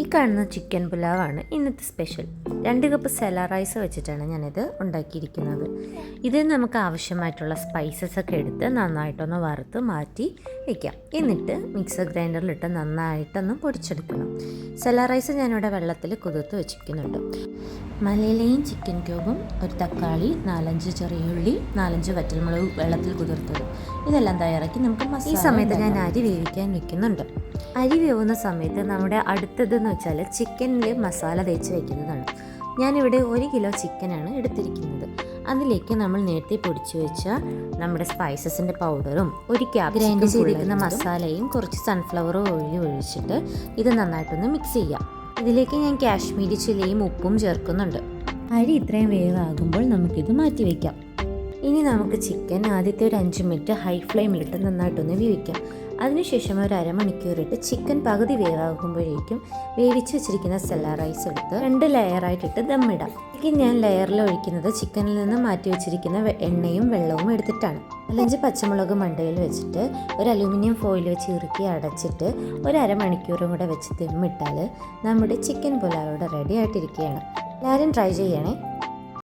ഈ കാണുന്ന ചിക്കൻ പുലാവാണ് ഇന്നത്തെ സ്പെഷ്യൽ. 2 കപ്പ് സെല റൈസ് വെച്ചിട്ടാണ് ഞാനിത് ഉണ്ടാക്കിയിരിക്കുന്നത്. ഇതിൽ നമുക്ക് ആവശ്യമായിട്ടുള്ള സ്പൈസസ് ഒക്കെ എടുത്ത് നന്നായിട്ടൊന്ന് വറുത്ത് മാറ്റി വയ്ക്കാം. എന്നിട്ട് മിക്സർ ഗ്രൈൻഡറിലിട്ട് നന്നായിട്ടൊന്ന് പൊടിച്ചെടുക്കണം. സെല റൈസ് ഞാനിവിടെ വെള്ളത്തിൽ കുതിർത്ത് വെച്ചിരിക്കുന്നുണ്ട്. മലയിലയും ചിക്കൻ ക്യൂബും, ഒരു തക്കാളി, 4-5 ചെറിയുള്ളി, 4-5 വറ്റൽമുളക് വെള്ളത്തിൽ കുതിർത്തത്, ഇതെല്ലാം തയ്യാറാക്കി നമുക്ക് ഈ സമയത്ത് ഞാൻ അരി വേവിക്കാൻ വെക്കുന്നുണ്ട്. അരി വേവുന്ന സമയത്ത് നമ്മുടെ അടുത്തതെന്ന് വെച്ചാൽ ചിക്കനിൽ മസാല തേച്ച് വയ്ക്കുന്നതാണ്. ഞാനിവിടെ 1 കിലോ ചിക്കനാണ് എടുത്തിരിക്കുന്നത്. അതിലേക്ക് നമ്മൾ നേരത്തെ പൊടിച്ചു വെച്ച നമ്മുടെ സ്പൈസസിൻ്റെ പൗഡറും, ഒരു ഗ്രൈൻഡ് ചെയ്തിരിക്കുന്ന മസാലയും, കുറച്ച് സൺഫ്ലവർ ഓയിൽ ഒഴിച്ചിട്ട് ഇത് നന്നായിട്ടൊന്ന് മിക്സ് ചെയ്യാം. ഇതിലേക്ക് ഞാൻ കാശ്മീരി ചില്ലിയും ഉപ്പും ചേർക്കുന്നുണ്ട്. അരി ഇത്രയും വേവാകുമ്പോൾ നമുക്കിത് മാറ്റി വയ്ക്കാം. ഇനി നമുക്ക് ചിക്കൻ ആദ്യത്തെ ഒരു 5 മിനിറ്റ് ഹൈ ഫ്ലെയിമിലിട്ട് നന്നായിട്ടൊന്ന് വേവിക്കാം. അതിനുശേഷം ഒരു അരമണിക്കൂറിട്ട് ചിക്കൻ പകുതി വേവാകുമ്പോഴേക്കും വേവിച്ച് വെച്ചിരിക്കുന്ന സെല റൈസ് എടുത്ത് 2 ലെയറായിട്ടിട്ട് ദമ്മിടാം. ഞാൻ ലെയറിൽ ഒഴിക്കുന്നത് ചിക്കനിൽ നിന്ന് മാറ്റി വെച്ചിരിക്കുന്ന എണ്ണയും വെള്ളവും എടുത്തിട്ടാണ്. 4-5 പച്ചമുളക് മണ്ടയിൽ വെച്ചിട്ട് ഒരു അലൂമിനിയം ഫോയിൽ വെച്ച് ഇറുക്കി അടച്ചിട്ട് ഒരു അരമണിക്കൂറും കൂടെ വെച്ച് ദമ്മിട്ടാൽ നമ്മുടെ ചിക്കൻ പുലാവ് റെഡി ആയിട്ടിരിക്കുകയാണ്. എല്ലാവരും ട്രൈ ചെയ്യണേ.